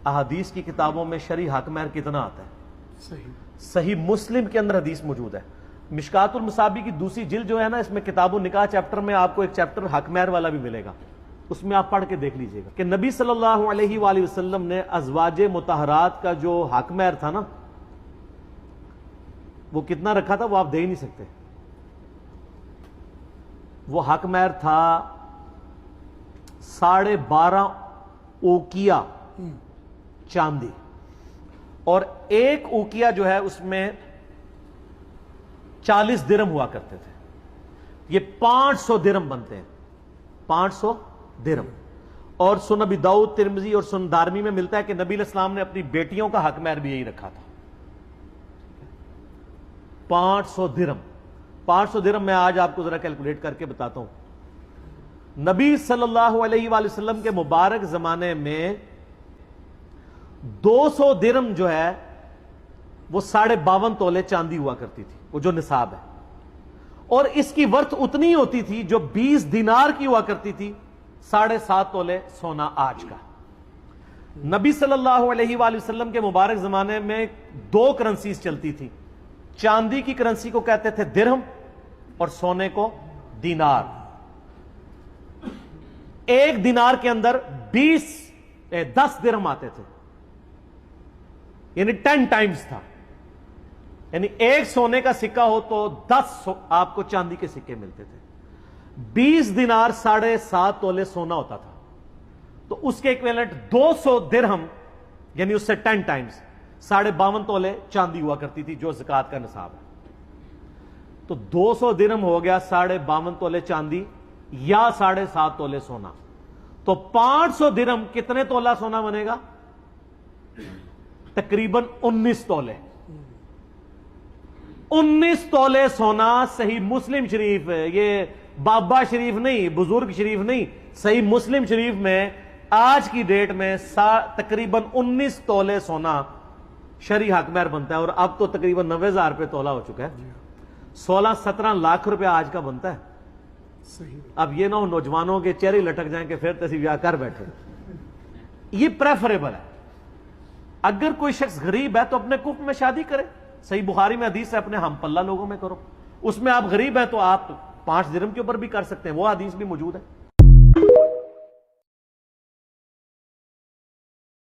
احادیث کی کتابوں میں شرعی حق مہر کتنا آتا ہے؟ صحیح مسلم کے اندر حدیث موجود ہے. مشکات المصابیح کی دوسری جلد جو ہے نا، اس میں کتاب النکاح چیپٹر میں آپ کو ایک چیپٹر حق مہر والا بھی ملے گا. اس میں آپ پڑھ کے دیکھ لیجئے گا کہ نبی صلی اللہ علیہ وآلہ وسلم نے ازواج مطہرات کا جو حق مہر تھا نا، وہ کتنا رکھا تھا وہ آپ دے ہی نہیں سکتے. وہ حق مہر تھا 12.5 اوکیا چاندی، اور ایک اوکیا جو ہے اس میں 40 درہم ہوا کرتے تھے. یہ 500 درہم بنتے ہیں، 500 درہم. اور سنن ابی داؤد، ترمذی اور سنن دارمی میں ملتا ہے کہ نبی علیہ السلام نے اپنی بیٹیوں کا حق مہر بھی یہی رکھا تھا، 500 درہم. 500 درہم میں آج آپ کو ذرا کیلکولیٹ کر کے بتاتا ہوں. نبی صلی اللہ علیہ وآلہ وسلم کے مبارک زمانے میں 200 درہم جو ہے وہ 52.5 تولے چاندی ہوا کرتی تھی، وہ جو نصاب ہے. اور اس کی ورتھ اتنی ہوتی تھی جو 20 دینار کی ہوا کرتی تھی، 7.5 تولے سونا آج کا. نبی صلی اللہ علیہ وآلہ وسلم کے مبارک زمانے میں 2 کرنسیز چلتی تھی. چاندی کی کرنسی کو کہتے تھے درہم اور سونے کو دینار. 1 دینار کے اندر 10 درہم آتے تھے، یعنی 10 ٹائمز تھا. یعنی 1 سونے کا سکہ ہو تو 10 آپ کو چاندی کے سکے ملتے تھے. 20 دینار 7.5 تولے سونا ہوتا تھا، تو اس کے ایکویلنٹ 200 درہم یعنی اس سے 10 ٹائمز 52.5 تولے چاندی ہوا کرتی تھی جو زکوٰۃ کا نصاب ہے. تو 200 درہم ہو گیا 52.5 تولے چاندی یا 7.5 تولے سونا. تو 500 درہم کتنے تولہ سونا بنے گا؟ تقریباً 19 تولے. 19 تولے سونا. صحیح مسلم شریف، یہ بابا شریف نہیں، بزرگ شریف نہیں، صحیح مسلم شریف میں آج کی ڈیٹ میں تقریباً 19 تولے سونا شرعی حق مہر بنتا ہے. اور اب تو تقریباً 90,000 روپے تولہ ہو چکا ہے. 16-17 لاکھ روپے آج کا بنتا ہے. اب یہ نہ ہو نوجوانوں کے چہرے لٹک جائیں کہ پھر تسی بیاہ کر بیٹھے. یہ پریفریبل ہے. اگر کوئی شخص غریب ہے تو اپنے کفر میں شادی کرے. صحیح بخاری میں حدیث ہے اپنے ہم پلہ لوگوں میں کرو. اس میں آپ غریب ہیں تو آپ 5 درہم کے اوپر بھی کر سکتے ہیں، وہ حدیث بھی موجود ہے.